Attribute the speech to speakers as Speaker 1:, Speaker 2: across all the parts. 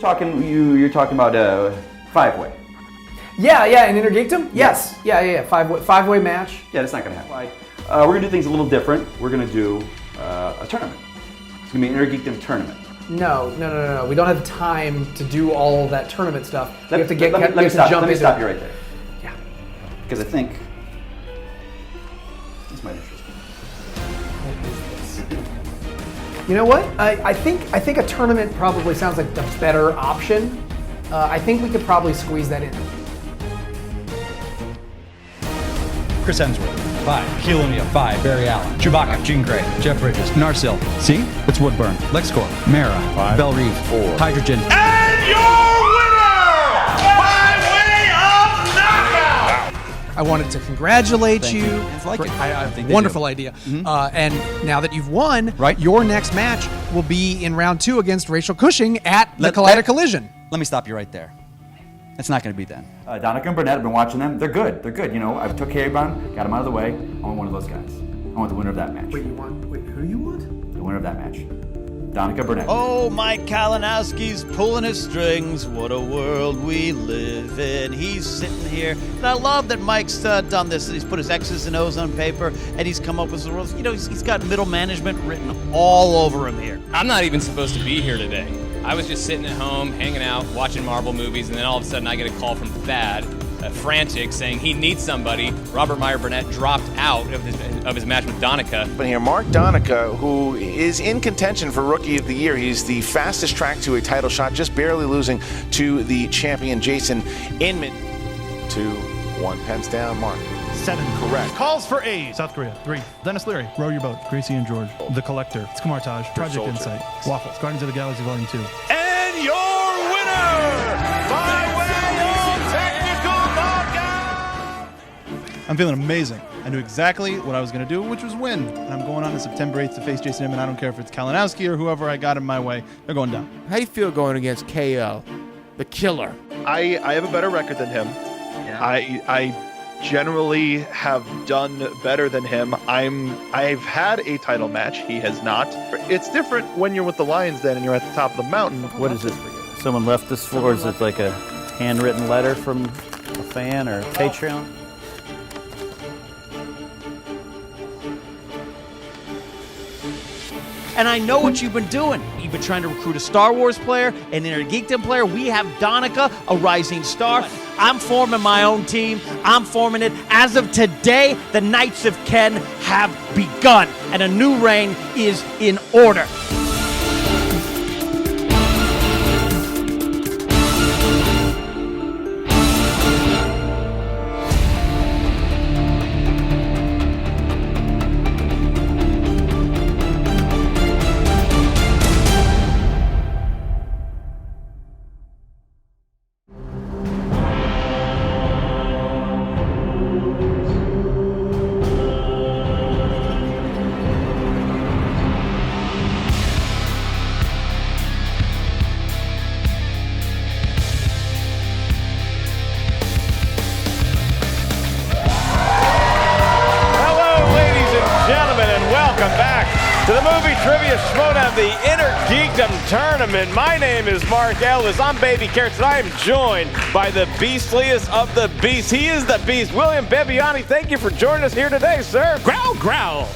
Speaker 1: You're talking about a 5-way.
Speaker 2: Yeah, in Inner Geekdom? Yes. Yeah. Five-way match.
Speaker 1: Yeah, that's not going to happen. We're going to do things a little different. We're going to do a tournament. It's going to be an Inner Geekdom Tournament.
Speaker 2: No. We don't have time to do all that tournament stuff.
Speaker 1: Let me stop you right there.
Speaker 2: Yeah.
Speaker 1: Because I think this might interest you.
Speaker 2: You know what? I think a tournament probably sounds like the better option. I think we could probably squeeze that in.
Speaker 3: Chris Hemsworth, 5. Shaquille O'Neal, 5. Barry Allen, Chewbacca, Jean Grey, Jeff Bridges, Narsil. See? It's Woodburn, LexCorp, Mara, 5. Belle Reeve, 4. Hydrogen.
Speaker 4: And your winner by way of knockout!
Speaker 5: I wanted to congratulate you.
Speaker 3: It's like
Speaker 5: wonderful idea. And now that you've won, your next match will be in round 2 against Rachel Cushing at the Collider Collision.
Speaker 3: Let me stop you right there. It's not going to be then.
Speaker 1: Donica and Burnett, I've been watching them. They're good. You know, I took care of them, got them out of the way. I want one of those guys. I want the winner of that match.
Speaker 2: Wait, who you want?
Speaker 1: The winner of that match. Donica Burnett.
Speaker 6: Oh, Mike Kalinowski's pulling his strings. What a world we live in. He's sitting here. And I love that Mike's done this. He's put his X's and O's on paper, and he's come up with the rules. You know, he's got middle management written all over him here.
Speaker 7: I'm not even supposed to be here today. I was just sitting at home, hanging out, watching Marvel movies, and then all of a sudden I get a call from Thad, frantic, saying he needs somebody. Robert Meyer Burnett dropped out of his match with Donica.
Speaker 8: But here, Mark Donica, who is in contention for Rookie of the Year. He's the fastest track to a title shot, just barely losing to the champion Jason Inman. 2-1, pens down, Mark.
Speaker 9: 7
Speaker 8: correct.
Speaker 9: Calls for A's. South Korea. 3. Dennis Leary. Row Your Boat. Gracie and George. The Collector. Skamartage. Project Insight. Waffles. Guardians of the Galaxy Volume 2.
Speaker 4: And your winner by way of technical knockout!
Speaker 9: I'm feeling amazing. I knew exactly what I was going to do, which was win. And I'm going on to September 8th to face Jason Inman. I don't care if it's Kalinowski or whoever I got in my way. They're going down.
Speaker 10: How do you feel going against KO, the killer?
Speaker 11: I have a better record than him.
Speaker 2: Yeah.
Speaker 11: I generally have done better than him. I've had a title match. He has not. It's different when you're with the Lions Den and you're at the top of the mountain.
Speaker 12: What is it? Someone left this for? Is it like a handwritten letter from a fan or Patreon?
Speaker 6: And I know what you've been doing. You've been trying to recruit a Star Wars player, an Inner Geekdom player. We have Donica, a rising star. I'm forming my own team. I'm forming it. As of today, the Knights of Ken have begun, and a new reign is in order.
Speaker 4: To the Movie Trivia Schmoedown, the Inner Geekdom Tournament. My name is Mark Ellis. I'm Baby Carrots, and I am joined by the beastliest of the beasts. He is the beast. William Bebbiani, thank you for joining us here today, sir.
Speaker 13: Growl, growl.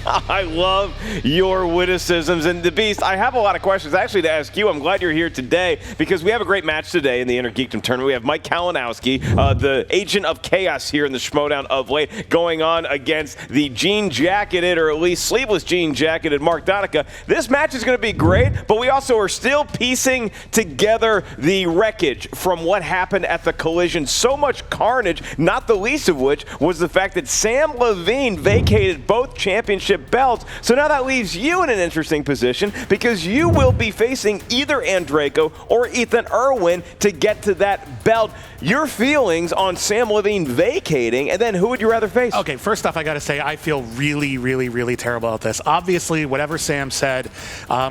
Speaker 4: I love your witticisms. And the Beast, I have a lot of questions actually to ask you. I'm glad you're here today because we have a great match today in the Inner Geekdom Tournament. We have Mike Kalinowski, the agent of chaos here in the Schmoedown of late, going on against the jean-jacketed, or at least sleeveless jean-jacketed Mark Donica. This match is going to be great, but we also are still piecing together the wreckage from what happened at the collision. So much carnage, not the least of which was the fact that Sam Levine vacated both championships belts. So now that leaves you in an interesting position because you will be facing either Andraco or Ethan Irwin to get to that belt. Your feelings on Sam Levine vacating, and then who would you rather face?
Speaker 13: Okay, first off, I got to say I feel really, really, really terrible about this. Obviously, whatever Sam said,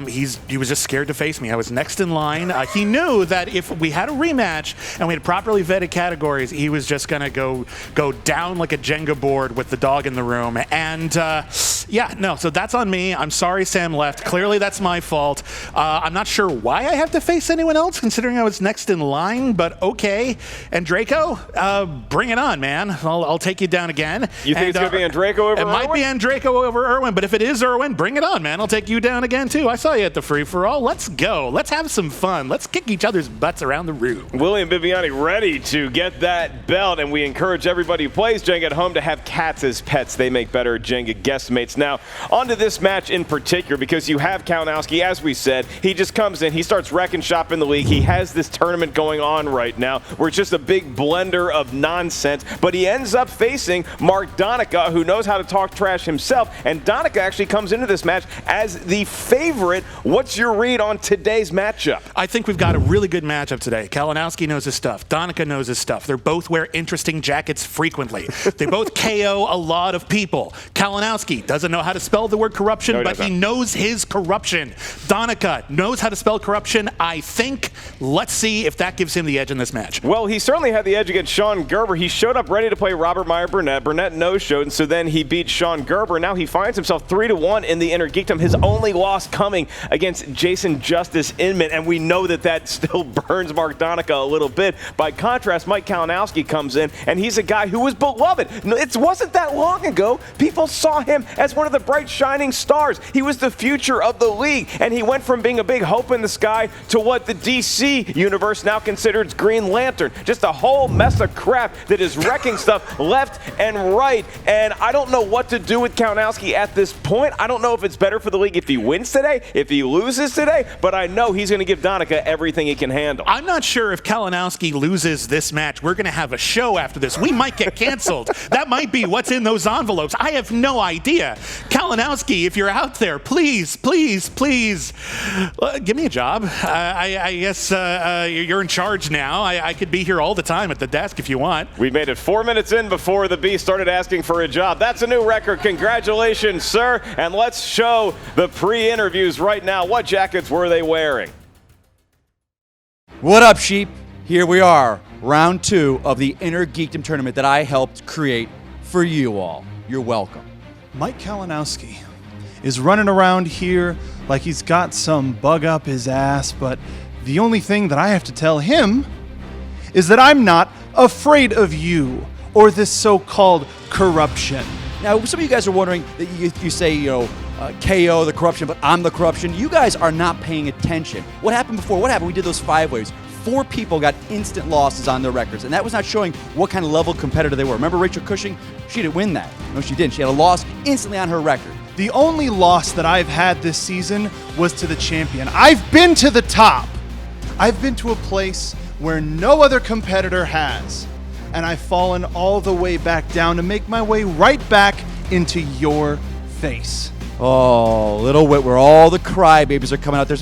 Speaker 13: he was just scared to face me. I was next in line. He knew that if we had a rematch and we had properly vetted categories, he was just going to go down like a Jenga board with the dog in the room. And Yeah, no, so that's on me. I'm sorry Sam left. Clearly that's my fault. I'm not sure why I have to face anyone else, considering I was next in line, but okay. And Draco, bring it on, man. I'll take you down again.
Speaker 4: You think it's going to be Andraco over Irwin?
Speaker 13: It might be Andraco over Irwin, but if it is Irwin, bring it on, man. I'll take you down again, too. I saw you at the free-for-all. Let's go. Let's have some fun. Let's kick each other's butts around the room.
Speaker 4: William Viviani ready to get that belt, and we encourage everybody who plays Jenga at home to have cats as pets. They make better Jenga guest mates. Now, on to this match in particular, because you have Kalinowski, as we said. He just comes in, he starts wrecking shop in the league. He has this tournament going on right now where it's just a big blender of nonsense, but he ends up facing Mark Donica, who knows how to talk trash himself, and Donica actually comes into this match as the favorite. What's your read on today's matchup?
Speaker 13: I think we've got a really good matchup today. Kalinowski knows his stuff. Donica knows his stuff. They both wear interesting jackets frequently. They both KO a lot of people. Kalinowski doesn't know how to spell the word corruption, but he knows his corruption. Donica knows how to spell corruption, I think. Let's see if that gives him the edge in this match.
Speaker 4: Well, he certainly had the edge against Sean Gerber. He showed up ready to play Robert Meyer Burnett. Burnett no-showed, and so then he beat Sean Gerber. Now he finds himself 3-1 in the Inner Geekdom. His only loss coming against Jason Justice Inman, and we know that still burns Mark Donica a little bit. By contrast, Mike Kalinowski comes in, and he's a guy who was beloved. It wasn't that long ago. People saw him as one of the bright, shining stars. He was the future of the league, and he went from being a big hope in the sky to what the DC universe now considers Green Lantern. Just a whole mess of crap that is wrecking stuff left and right, and I don't know what to do with Kalinowski at this point. I don't know if it's better for the league if he wins today, if he loses today, but I know he's going to give Donica everything he can handle.
Speaker 13: I'm not sure if Kalinowski loses this match, we're going to have a show after this. We might get canceled. That might be what's in those envelopes. I have no idea. Kalinowski, if you're out there, please, please, please, give me a job. I guess you're in charge now. I could be here all the time at the desk if you want.
Speaker 4: We made it 4 minutes in before the Beast started asking for a job. That's a new record. Congratulations, sir. And let's show the pre-interviews right now. What jackets were they wearing?
Speaker 3: What up, sheep? Here we are, round 2 of the Inner Geekdom Tournament that I helped create for you all. You're welcome.
Speaker 9: Mike Kalinowski is running around here like he's got some bug up his ass, but the only thing that I have to tell him is that I'm not afraid of you or this so-called corruption.
Speaker 3: Now, some of you guys are wondering that you say, KO the corruption, but I'm the corruption. You guys are not paying attention. What happened before? What happened? We did those 5 waves. 4 people got instant losses on their records, and that was not showing what kind of level competitor they were. Remember Rachel Cushing? She didn't win that. No, she didn't. She had a loss instantly on her record.
Speaker 9: The only loss that I've had this season was to the champion. I've been to the top. I've been to a place where no other competitor has, and I've fallen all the way back down to make my way right back into your face.
Speaker 3: Oh, little wit, where all the crybabies are coming out there.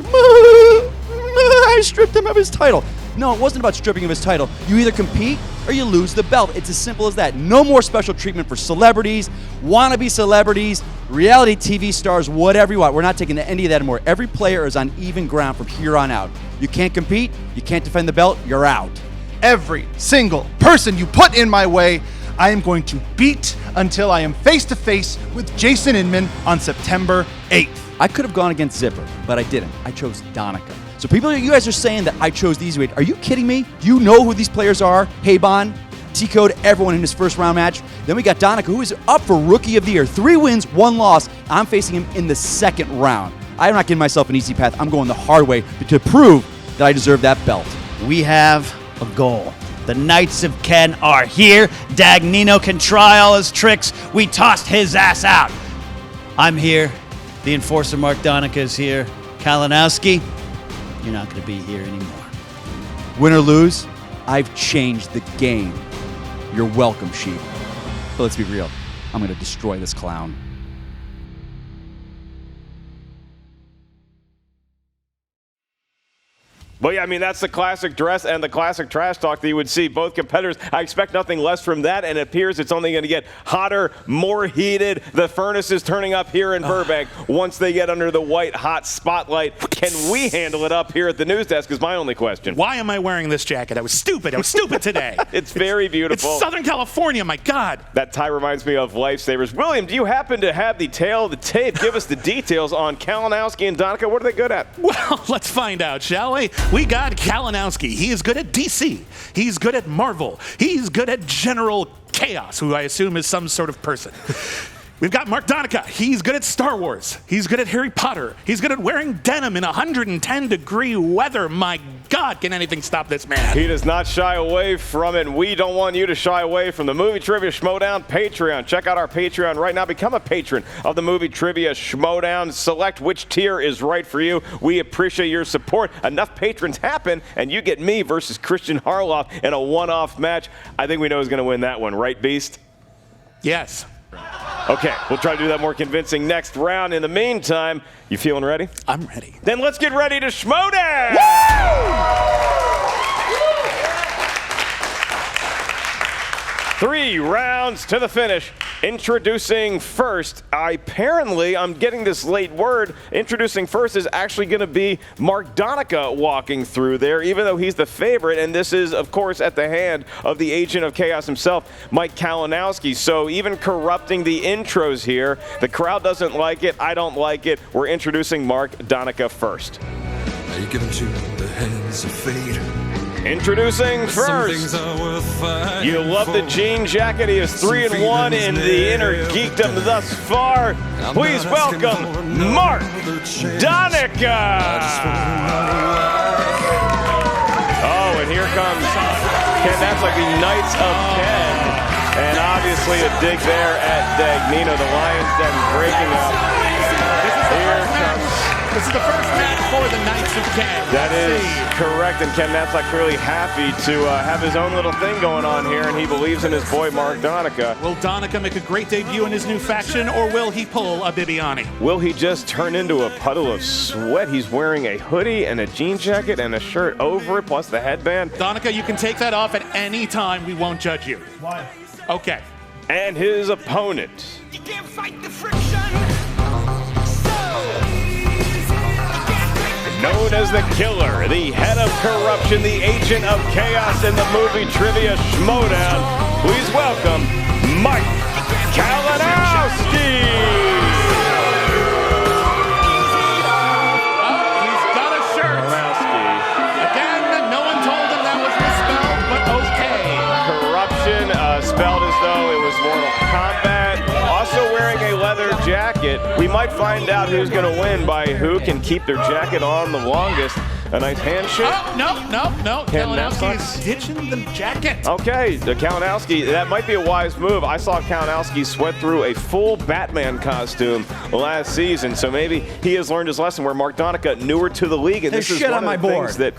Speaker 3: I stripped him of his title. No, it wasn't about stripping of his title. You either compete or you lose the belt. It's as simple as that. No more special treatment for celebrities, wannabe celebrities, reality TV stars, whatever you want. We're not taking any of that anymore. Every player is on even ground from here on out. You can't compete, you can't defend the belt, you're out.
Speaker 9: Every single person you put in my way, I am going to beat until I am face-to-face with Jason Inman on September 8th.
Speaker 3: I could have gone against Zipper, but I didn't. I chose Donica. So people, you guys are saying that I chose these weight. Are you kidding me? Do you know who these players are? Haybon, T-Code, everyone in his first round match. Then we got Donica, who is up for Rookie of the Year. 3 wins, 1 loss. I'm facing him in the 2nd round. I'm not giving myself an easy path. I'm going the hard way to prove that I deserve that belt.
Speaker 6: We have a goal. The Knights of Ken are here. Dagnino can try all his tricks. We tossed his ass out. I'm here. The Enforcer Mark Donica is here. Kalinowski, you're not going to be here anymore.
Speaker 3: Win or lose, I've changed the game. You're welcome, sheep. But let's be real. I'm going to destroy this clown.
Speaker 4: Well, yeah, I mean, that's the classic dress and the classic trash talk that you would see both competitors. I expect nothing less from that, and it appears it's only going to get hotter, more heated. The furnace is turning up here in Burbank once they get under the white, hot spotlight. Can we handle it up here at the news desk is my only question.
Speaker 13: Why am I wearing this jacket? I was stupid. today.
Speaker 4: It's very beautiful.
Speaker 13: It's Southern California, my God.
Speaker 4: That tie reminds me of Lifesavers. William, do you happen to have the tail of the tape? Give us the details on Kalinowski and Donica. What are they good at?
Speaker 13: Well, let's find out, shall we? We got Kalinowski. He is good at DC. He's good at Marvel. He's good at General Chaos, who I assume is some sort of person. We've got Mark Donica. He's good at Star Wars. He's good at Harry Potter. He's good at wearing denim in 110-degree weather. My God, can anything stop this man?
Speaker 4: He does not shy away from it, and we don't want you to shy away from the Movie Trivia Schmoedown Patreon. Check out our Patreon right now. Become a patron of the Movie Trivia Schmoedown. Select which tier is right for you. We appreciate your support. Enough patrons happen, and you get me versus Christian Harloff in a one-off match. I think we know who's going to win that one, right, Beast?
Speaker 13: Yes.
Speaker 4: Okay, we'll try to do that more convincing next round. In the meantime, you feeling ready?
Speaker 13: I'm ready.
Speaker 4: Then let's get ready to Schmoedown! 3 rounds to the finish. Introducing first, apparently, I'm getting this late word, introducing first is actually going to be Mark Donica walking through there, even though he's the favorite, and this is, of course, at the hand of the Agent of Chaos himself, Mike Kalinowski. So even corrupting the intros here, the crowd doesn't like it, I don't like it. We're introducing Mark Donica first.
Speaker 14: Are you given to the hands of fate?
Speaker 4: Introducing first, you love the jean jacket. He is 3-1 in the Inner Geekdom thus far. Please welcome Mark Donica. Oh, and here comes Ken. That's like the Knights of Ken. And obviously a dig there at Dagnino, the Lions Den breaking up. Here comes.
Speaker 13: This is the first match for the Knights of Ken.
Speaker 4: That is correct, and Ken Knapsack clearly happy to have his own little thing going on here, and he believes in his boy Mark Donica.
Speaker 13: Will Donica make a great debut in his new faction, or will he pull a Bibiani?
Speaker 4: Will he just turn into a puddle of sweat? He's wearing a hoodie and a jean jacket and a shirt over it, plus the headband.
Speaker 13: Donica, you can take that off at any time. We won't judge you.
Speaker 2: Why?
Speaker 13: Okay.
Speaker 4: And his opponent.
Speaker 14: You can't fight the friction.
Speaker 4: Known as the Killer, the head of corruption, the agent of chaos in the Movie Trivia Schmoedown. Please welcome Mike Kalinowski.
Speaker 13: Oh, he's got a shirt.
Speaker 4: Kalinowski.
Speaker 13: Again, no one told him that was misspelled, but okay.
Speaker 4: Corruption, spelled as though it was Mortal Kombat. Also wearing a leather jacket. We might find out who's going to win by who can keep their jacket on the longest. A nice handshake.
Speaker 13: Oh, no. Kalinowski is ditching the jacket.
Speaker 4: Okay, the Kalinowski, that might be a wise move. I saw Kalinowski sweat through a full Batman costume last season, so maybe he has learned his lesson where Mark Donica, newer to the league, and this is one of the things that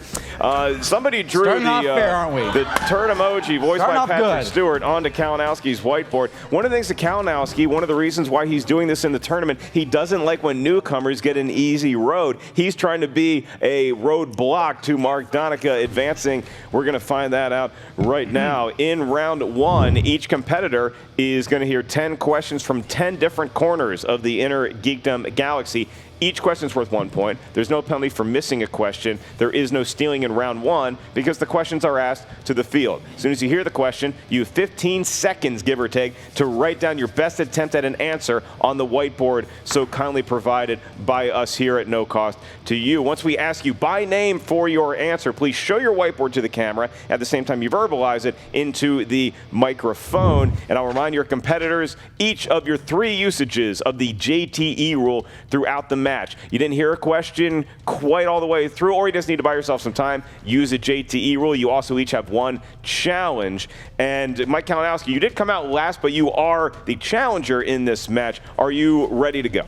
Speaker 4: somebody drew the turd emoji voiced by Patrick Stewart onto Kalinowski's whiteboard. One of the things that Kalinowski, one of the reasons why he's doing this in the tournament, he doesn't like when newcomers get an easy road. He's trying to be a roadblock to Mark Donica advancing. We're going to find that out right now. In round 1, each competitor is going to hear 10 questions from 10 different corners of the Inner Geekdom galaxy. Each question is worth 1 point. There's no penalty for missing a question. There is no stealing in round 1 because the questions are asked to the field. As soon as you hear the question, you have 15 seconds, give or take, to write down your best attempt at an answer on the whiteboard, so kindly provided by us here at no cost to you. Once we ask you by name for your answer, please show your whiteboard to the camera. At the same time, you verbalize it into the microphone. And I'll remind your competitors each of your 3 usages of the JTE rule throughout the match. You didn't hear a question quite all the way through, or you just need to buy yourself some time, use a JTE rule. You also each have 1 challenge. And Mike Kalinowski, you did come out last, but you are the challenger in this match. Are you ready to go?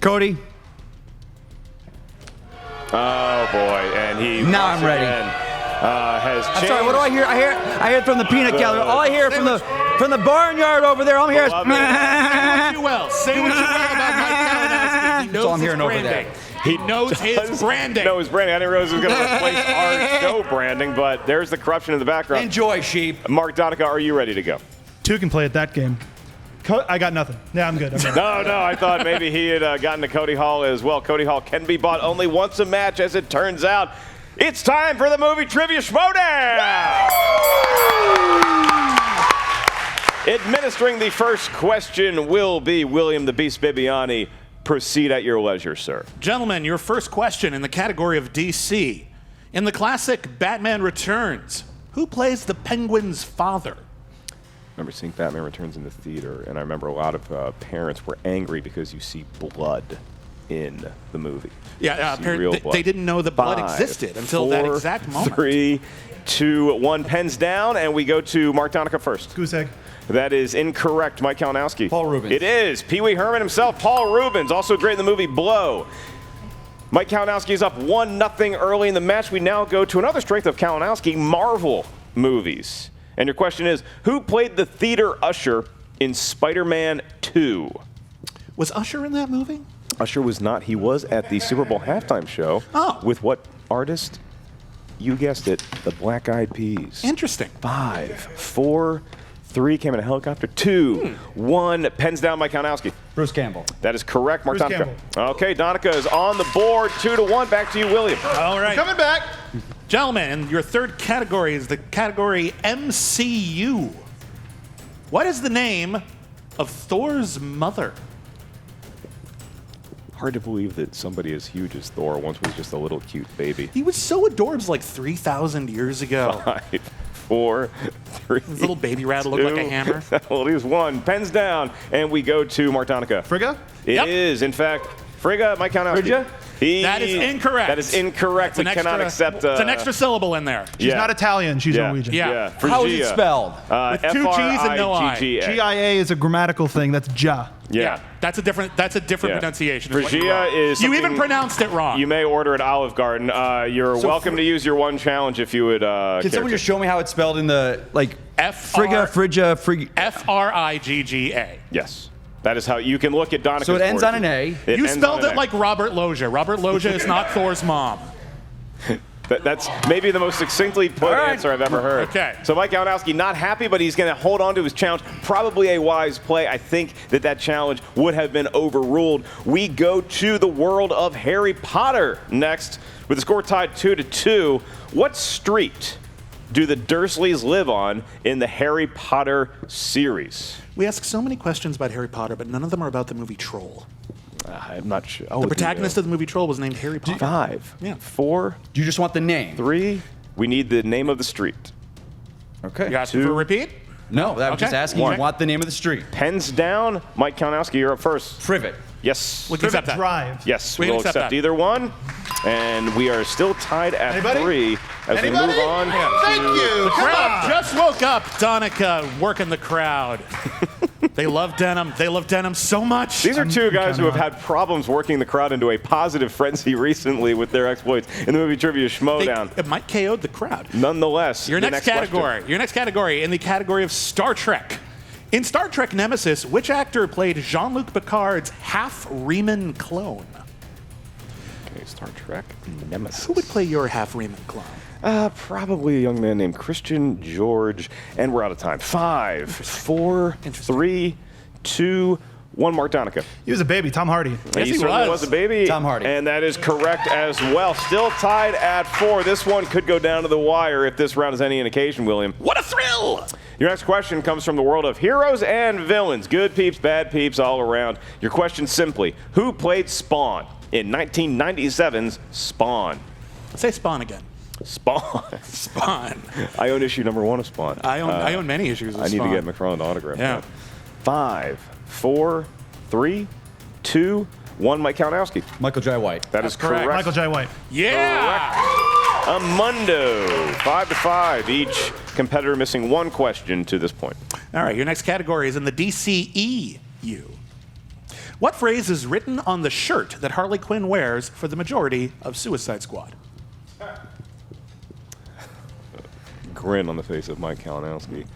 Speaker 3: Cody.
Speaker 4: Oh boy, and he
Speaker 3: now I'm ready.
Speaker 4: Has changed.
Speaker 3: I'm sorry, what do I hear? I hear it from the peanut gallery. All I hear from the barnyard over there. All I hear is.
Speaker 13: Say what you will. Say what you will about Mike Kalinowski. He
Speaker 3: That's all I'm hearing over
Speaker 13: branding.
Speaker 3: there.
Speaker 13: He knows his branding.
Speaker 4: No, his branding. I didn't realize he was going to replace our show branding, but there's the corruption in the background.
Speaker 3: Enjoy, sheep.
Speaker 4: Mark Donica, are you ready to go?
Speaker 15: Two can play at that game. I got nothing. Yeah, I'm good.
Speaker 4: No, I thought maybe he had gotten to Cody Hall as well. Cody Hall can be bought only once a match, as it turns out. It's time for the Movie Trivia Schmoedown! Administering the first question will be William the Beast Bibiani. Proceed at your leisure, sir.
Speaker 13: Gentlemen, your first question in the category of DC. In the classic Batman Returns, who plays the Penguin's father?
Speaker 4: I remember seeing Batman Returns in the theater, and I remember a lot of parents were angry because you see blood in the movie.
Speaker 13: Yeah, they didn't know that blood existed until that exact moment.
Speaker 4: 3, 2, 1, pens down, and we go to Mark Donica first.
Speaker 15: Goose egg.
Speaker 4: That is incorrect. Mike Kalinowski.
Speaker 3: Paul Rubens.
Speaker 4: It is. Pee Wee Herman himself, Paul Rubens, also great in the movie Blow. Mike Kalinowski is up 1-0 early in the match. We now go to another strength of Kalinowski, Marvel movies. And your question is, who played the theater usher in Spider-Man 2?
Speaker 13: Was Usher in that movie?
Speaker 4: Usher was not. He was at the Super Bowl halftime show.
Speaker 13: Oh.
Speaker 4: With what artist? You guessed it, the Black Eyed Peas.
Speaker 13: Interesting.
Speaker 4: 5, 4, 3, came in a helicopter. 2, 1, pens down Mike Kalinowski.
Speaker 3: Bruce Campbell.
Speaker 4: That is correct, Mark
Speaker 15: Bruce
Speaker 4: Donica. Okay, Donica is on the board, 2-1. Back to you, William.
Speaker 13: All right.
Speaker 15: Coming back.
Speaker 13: Gentlemen, and your third category is the category MCU. What is the name of Thor's mother?
Speaker 4: Hard to believe that somebody as huge as Thor once was just a little cute baby.
Speaker 13: He was so adorbs like 3,000 years ago.
Speaker 4: 5, 4, 3.
Speaker 13: His little baby rat looked like a hammer.
Speaker 4: Well, he's 1. Pens down, and we go to Mark Donica.
Speaker 15: Frigga?
Speaker 4: It is, in fact, Frigga, Mike Kalinowski.
Speaker 3: Frigga?
Speaker 13: That is incorrect.
Speaker 4: That is incorrect. We cannot accept.
Speaker 13: It's an extra syllable in there.
Speaker 15: She's not Italian. She's Norwegian.
Speaker 13: Yeah.
Speaker 3: How is it spelled?
Speaker 13: With 2 G's and no I.
Speaker 15: GIA is a grammatical thing. That's ja.
Speaker 4: Yeah.
Speaker 13: That's a different pronunciation.
Speaker 4: Phrygia is.
Speaker 13: You even pronounced it wrong.
Speaker 4: You may order at Olive Garden. You're welcome to use your one challenge if you would.
Speaker 3: Can someone just show me how it's spelled in the Frigga?
Speaker 13: Frigga.
Speaker 4: Yes. That is how you can look at Donica's
Speaker 3: So it ends
Speaker 4: board.
Speaker 3: on an A.
Speaker 13: You spelled it like Robert Loggia. Robert Loggia is not Thor's mom.
Speaker 4: That's maybe the most succinctly put answer I've ever heard.
Speaker 13: Okay.
Speaker 4: So Mike Kalinowski not happy, but he's going to hold on to his challenge. Probably a wise play. I think that challenge would have been overruled. We go to the world of Harry Potter next with the score tied 2-2. What street do the Dursleys live on in the Harry Potter series?
Speaker 13: We ask so many questions about Harry Potter, but none of them are about the movie Troll.
Speaker 4: I'm not sure.
Speaker 13: The protagonist of the movie Troll was named Harry Potter.
Speaker 4: 5, 4.
Speaker 3: Do you just want the name?
Speaker 4: 3. We need the name of the street.
Speaker 3: Okay.
Speaker 13: You asking for a repeat?
Speaker 3: No, I was just asking. You want the name of the street?
Speaker 4: Pens down. Mike Kalinowski, you're up first.
Speaker 3: Privet.
Speaker 4: Yes.
Speaker 13: We can accept that.
Speaker 15: Drive.
Speaker 4: Yes,
Speaker 13: We
Speaker 4: we'll
Speaker 13: can accept
Speaker 4: accept
Speaker 13: that.
Speaker 4: either one. And we are still tied at
Speaker 15: Anybody?
Speaker 4: 3 as we move on.
Speaker 15: Thank you.
Speaker 13: The
Speaker 15: Come
Speaker 13: crowd
Speaker 15: on.
Speaker 13: just woke up. Donica working the crowd. They love denim. They love denim so much.
Speaker 4: These are two guys who have had problems working the crowd into a positive frenzy recently with their exploits in the movie Trivia Schmoedown.
Speaker 13: It might KO'd the crowd.
Speaker 4: Nonetheless,
Speaker 13: Your
Speaker 4: the
Speaker 13: next
Speaker 4: question.
Speaker 13: category. Your next category in the category of Star Trek. In Star Trek Nemesis, which actor played Jean-Luc Picard's half-Riemann clone?
Speaker 4: Okay, Star Trek Nemesis.
Speaker 13: Who would play your half-Riemann clone?
Speaker 4: Probably a young man named Christian George. And we're out of time. 5, 4, 3, 2, 1. Mark Donica.
Speaker 15: He was a baby. Tom Hardy.
Speaker 4: He certainly was a baby.
Speaker 3: Tom Hardy.
Speaker 4: And that is correct as well. Still tied at 4. This one could go down to the wire if this round is any indication, William.
Speaker 13: What a thrill!
Speaker 4: Your next question comes from the world of heroes and villains. Good peeps, bad peeps, all around. Your question simply, who played Spawn in 1997's Spawn?
Speaker 13: Say Spawn again.
Speaker 4: Spawn.
Speaker 13: Spawn.
Speaker 4: I own issue number 1 of Spawn.
Speaker 13: I own many issues of
Speaker 4: I need
Speaker 13: Spawn.
Speaker 4: to get McFarlane to autograph
Speaker 13: Yeah.
Speaker 4: that. 5, 4, 3, 2, 1. Mike Kalinowski.
Speaker 3: Michael J. White.
Speaker 4: That is correct.
Speaker 15: Michael J. White.
Speaker 13: Yeah!
Speaker 4: Amundo. 5-5. Each competitor missing 1 question to this point.
Speaker 13: All right, your next category is in the DCEU. What phrase is written on the shirt that Harley Quinn wears for the majority of Suicide Squad?
Speaker 4: Grin on the face of Mike Kalinowski.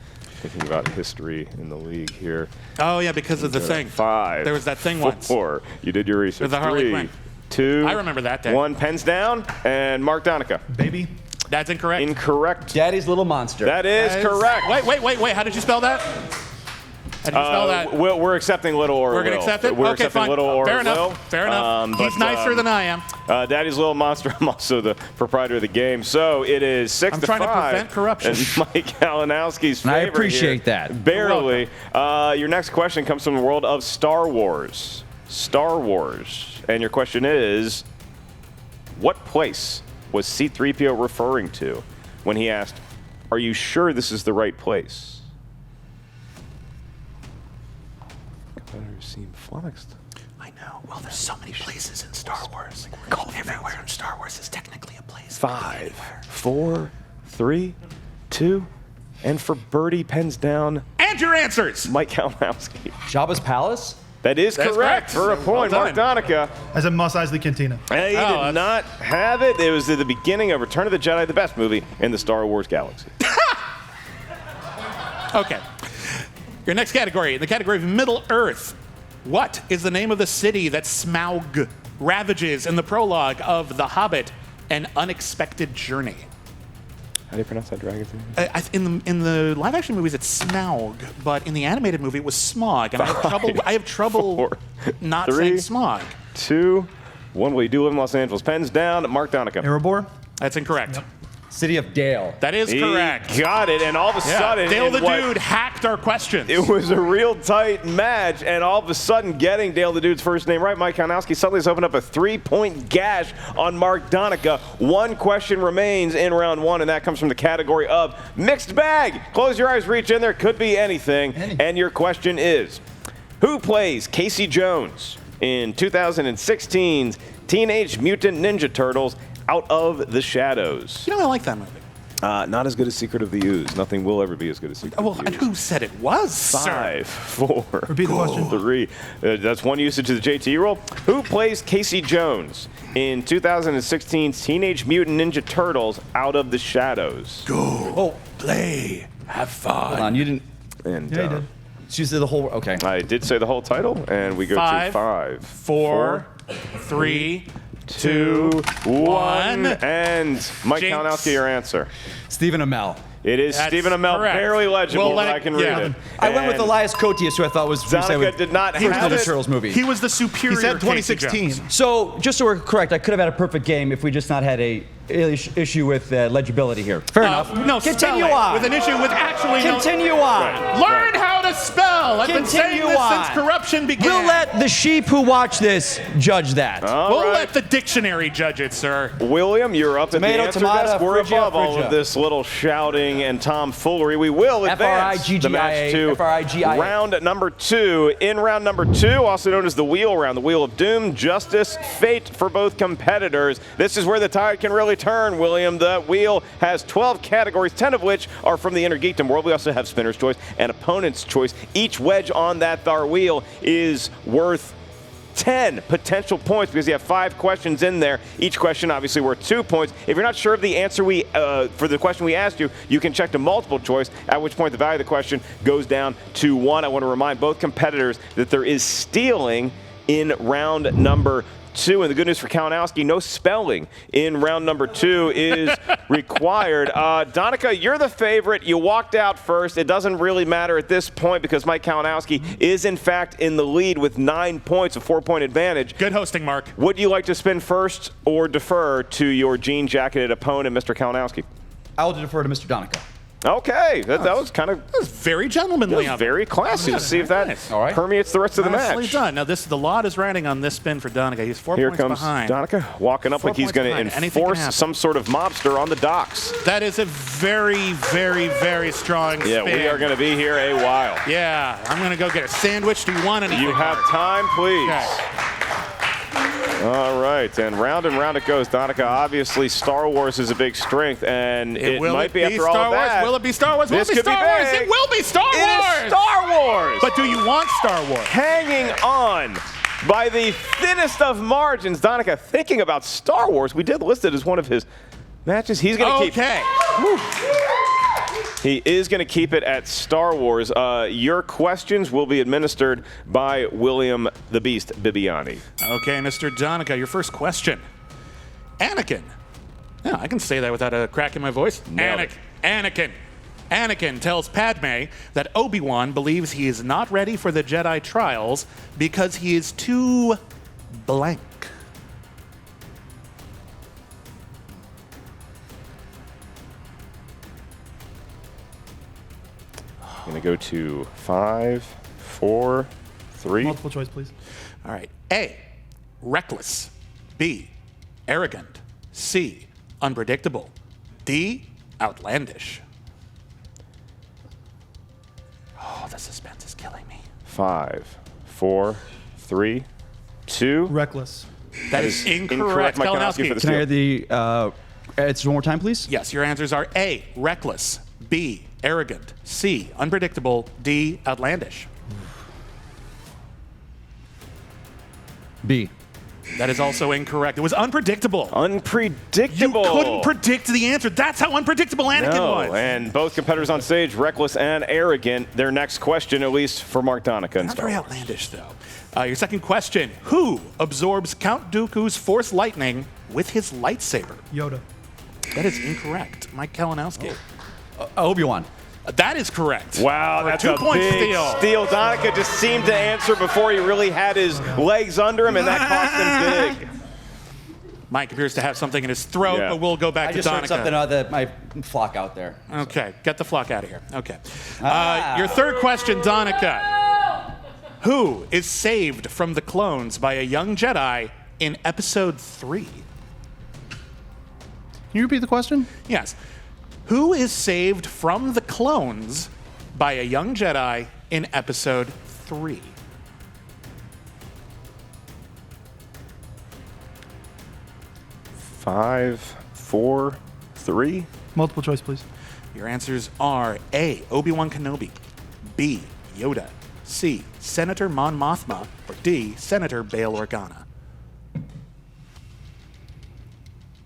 Speaker 4: Thinking about history in the league here.
Speaker 13: Oh, yeah, because of the thing.
Speaker 4: 5.
Speaker 13: There was that thing once.
Speaker 4: 4. You did your research.
Speaker 13: With the Harley
Speaker 4: 3,
Speaker 13: Quinn.
Speaker 4: 2.
Speaker 13: I remember that day.
Speaker 4: 1. Pens down. And Mark Donica.
Speaker 15: Baby.
Speaker 13: That's incorrect.
Speaker 4: Incorrect.
Speaker 3: Daddy's Little Monster.
Speaker 4: That is correct.
Speaker 13: Wait. How did you spell that? How did you spell that?
Speaker 4: We're accepting little or
Speaker 13: We're going to
Speaker 4: will.
Speaker 13: accept it?
Speaker 4: We're
Speaker 13: Okay,
Speaker 4: accepting
Speaker 13: fine.
Speaker 4: little or
Speaker 13: Fair
Speaker 4: will.
Speaker 13: enough. Fair enough. He's nicer than I am.
Speaker 4: Daddy's Little Monster. I'm also the proprietor of the game. So it is 6
Speaker 13: I'm
Speaker 4: to 5.
Speaker 13: trying to prevent corruption.
Speaker 4: And Mike Kalinowski's favorite
Speaker 3: I appreciate
Speaker 4: here.
Speaker 3: that.
Speaker 4: Barely. Your next question comes from the world of Star Wars. Star Wars. And your question is, what place was C-3PO referring to when he asked, "Are you sure this is the right place?" Competitors seem flummoxed.
Speaker 13: I know. Well, there's so many places in Star Wars. Everywhere in Star Wars is technically a place.
Speaker 4: 5, 4, 3, 2, and for birdie, pens down.
Speaker 13: And your answers.
Speaker 4: Mike Kalinowski.
Speaker 3: Jabba's Palace?
Speaker 4: That is
Speaker 13: That's
Speaker 4: correct. For a point,
Speaker 13: Well
Speaker 4: Mark Donica.
Speaker 15: As a Mos Eisley Cantina.
Speaker 4: He did not have it. It was at the beginning of Return of the Jedi, the best movie in the Star Wars galaxy.
Speaker 13: Okay. Your next category, in the category of Middle Earth. What is the name of the city that Smaug ravages in the prologue of The Hobbit, An Unexpected Journey?
Speaker 4: How do you pronounce that dragon's name?
Speaker 13: In the live-action movies, it's Smaug, but in the animated movie, it was Smog, and I have trouble
Speaker 4: 4,
Speaker 13: not
Speaker 4: 3,
Speaker 13: saying Smog.
Speaker 4: 2, 1. Well, you do live in Los Angeles. Pens down. Mark Donica.
Speaker 15: Erebor?
Speaker 13: That's incorrect.
Speaker 15: Yep.
Speaker 3: City of Dale.
Speaker 13: That is correct.
Speaker 4: Got it, and all of a sudden...
Speaker 13: Dale
Speaker 4: in
Speaker 13: the
Speaker 4: what-
Speaker 13: Dude hacked our questions.
Speaker 4: It was a real tight match, and all of a sudden, getting Dale the Dude's first name right, Mike Kalinowski suddenly has opened up a 3-point gash on Mark Donica. One question remains in round 1, and that comes from the category of mixed bag. Close your eyes, reach in there, could be anything. And your question is, who plays Casey Jones in 2016's Teenage Mutant Ninja Turtles Out of the Shadows?
Speaker 13: You know, I like that movie.
Speaker 4: Not as good as Secret of the Ooze. Nothing will ever be as good as Secret of the Ooze.
Speaker 13: And who said it was,
Speaker 4: 5, 4,
Speaker 15: Repeat the question.
Speaker 4: 3. That's one usage of the JT rule. Who plays Casey Jones in 2016's Teenage Mutant Ninja Turtles Out of the Shadows?
Speaker 10: Go. Play. Have fun.
Speaker 3: Hold on, you didn't.
Speaker 4: And
Speaker 15: Yeah, you did.
Speaker 3: She said the whole. Okay.
Speaker 4: I did say the whole title, and we go to 5,
Speaker 13: 4, 3,
Speaker 4: 2, 1,
Speaker 13: 1.
Speaker 4: and Mike
Speaker 13: Jinx.
Speaker 4: Kalinowski, your answer.
Speaker 3: Stephen Amell.
Speaker 4: It is
Speaker 13: That's
Speaker 4: Stephen Amell,
Speaker 13: correct.
Speaker 4: barely legible,
Speaker 13: We'll let
Speaker 4: but I
Speaker 13: it-
Speaker 4: can
Speaker 13: yeah.
Speaker 4: read it.
Speaker 3: I went with
Speaker 4: And
Speaker 3: Elias Koteas, who I thought was
Speaker 4: Donica did not
Speaker 3: first
Speaker 4: have
Speaker 3: Ninja
Speaker 4: it.
Speaker 3: Turtles movie.
Speaker 13: He was the superior
Speaker 15: He said
Speaker 13: Casey
Speaker 15: 2016.
Speaker 13: Jones.
Speaker 3: So, just so we're correct, I could have had a perfect game if we just not had a issue with legibility here. Fair enough.
Speaker 13: No,
Speaker 3: Continue
Speaker 13: spelling,
Speaker 3: on.
Speaker 13: with an issue with actually
Speaker 3: Continue on.
Speaker 13: Learn how to spell. I've been saying
Speaker 3: Continue
Speaker 13: this
Speaker 3: on.
Speaker 13: since corruption began.
Speaker 3: We'll let the sheep who watch this judge that.
Speaker 13: We'll let the dictionary judge it, sir.
Speaker 4: William, you're up at the
Speaker 3: Tomato,
Speaker 4: answer
Speaker 3: tomato,
Speaker 4: desk. We're
Speaker 3: Phrygia,
Speaker 4: above all
Speaker 3: Phrygia.
Speaker 4: of this little shouting and tomfoolery. We will advance the match to
Speaker 3: F-R-I-G-I-A.
Speaker 4: round number 2. In round number 2, also known as the wheel round, the wheel of doom, justice, fate for both competitors. This is where the tide can really turn, William. The wheel has 12 categories, 10 of which are from the Inner Geekdom world. We also have spinner's choice and opponent's choice. Each wedge on that thar wheel is worth 10 potential points because you have 5 questions in there. Each question obviously worth 2 points. If you're not sure of the answer for the question we asked you, you can check to multiple choice, at which point the value of the question goes down to 1. I want to remind both competitors that there is stealing in round number 2. And the good news for Kalinowski, no spelling in round number 2 is required. Donica, you're the favorite. You walked out first. It doesn't really matter at this point because Mike Kalinowski is, in fact, in the lead with 9 points, a 4-point advantage.
Speaker 13: Good hosting, Mark.
Speaker 4: Would you like to spin first or defer to your jean-jacketed opponent, Mr. Kalinowski?
Speaker 3: I will defer to Mr. Donica.
Speaker 4: Okay, that was kind of
Speaker 13: very gentlemanly.
Speaker 4: That was very classy. Let's see if that permeates the rest of the
Speaker 13: Nicely
Speaker 4: match.
Speaker 13: done. Now, the lot is riding on this spin for Donica. He's 4
Speaker 4: Here
Speaker 13: points
Speaker 4: comes
Speaker 13: behind.
Speaker 4: Donica walking up
Speaker 13: 4
Speaker 4: like he's
Speaker 13: points
Speaker 4: going to
Speaker 13: behind. Anything can
Speaker 4: enforce
Speaker 13: happen.
Speaker 4: some sort of mobster on the docks.
Speaker 13: That is a very, very, very strong
Speaker 4: Yeah,
Speaker 13: spin.
Speaker 4: we are going to be here a while.
Speaker 13: Yeah, I'm going to go get a sandwich. Do you want anything?
Speaker 4: You have time, please. All right, and round it goes. Donica, obviously Star Wars is a big strength, and it might be after all
Speaker 13: Star
Speaker 4: of
Speaker 13: Wars?
Speaker 4: that.
Speaker 13: Will it be Star Wars? Will
Speaker 4: This
Speaker 13: it be
Speaker 4: could be
Speaker 13: Star Wars?
Speaker 4: big.
Speaker 13: It will be Star Wars.
Speaker 4: It is Star Wars.
Speaker 13: But do you want Star Wars?
Speaker 4: Hanging on by the thinnest of margins. Donica thinking about Star Wars. We did list it as one of his matches. He's going to keep.
Speaker 13: Okay.
Speaker 4: He is going to keep it at Star Wars. Your questions will be administered by William the Beast Bibiani.
Speaker 13: Okay, Mr. Donica, your first question. Anakin. Yeah, I can say that without a crack in my voice. Anakin tells Padme that Obi-Wan believes he is not ready for the Jedi trials because he is too blank.
Speaker 4: I'm going to go to 5, 4, 3.
Speaker 15: Multiple choice, please.
Speaker 13: All right. A, reckless. B, arrogant. C, unpredictable. D, outlandish. Oh, the suspense is killing me.
Speaker 4: 5, 4, 3, 2.
Speaker 15: Reckless.
Speaker 13: That is incorrect.
Speaker 4: Mike
Speaker 13: Kalinowski.
Speaker 4: for the
Speaker 3: Can I
Speaker 4: steal.
Speaker 3: hear the answers one more time, please?
Speaker 13: Yes, your answers are A, reckless. B, arrogant. C, unpredictable. D, outlandish.
Speaker 3: B.
Speaker 13: That is also incorrect. It was unpredictable.
Speaker 4: Unpredictable.
Speaker 13: You couldn't predict the answer. That's how unpredictable Anakin was.
Speaker 4: And both competitors on stage, reckless and arrogant. Their next question, at least for Mark Donica.
Speaker 13: Not very outlandish, though. Your second question. Who absorbs Count Dooku's Force lightning with his lightsaber?
Speaker 15: Yoda.
Speaker 13: That is incorrect. Mike Kalinowski.
Speaker 3: Obi-Wan.
Speaker 13: That is correct.
Speaker 4: Wow, that's a
Speaker 13: 2-point
Speaker 4: big steal. Donica just seemed to answer before he really had his legs under him, and that cost him big.
Speaker 13: Mike appears to have something in his throat, but we'll go back to Donica.
Speaker 3: I just heard something my flock out there.
Speaker 13: Okay, get the flock out of here. Okay. Your third question, Donica. Who is saved from the clones by a young Jedi in Episode 3?
Speaker 15: Can you repeat the question?
Speaker 13: Yes. Who is saved from the clones by a young Jedi in Episode 3?
Speaker 4: Five, 4, 3.
Speaker 15: Multiple choice, please.
Speaker 13: Your answers are A, Obi-Wan Kenobi, B, Yoda, C, Senator Mon Mothma, or D, Senator Bail Organa.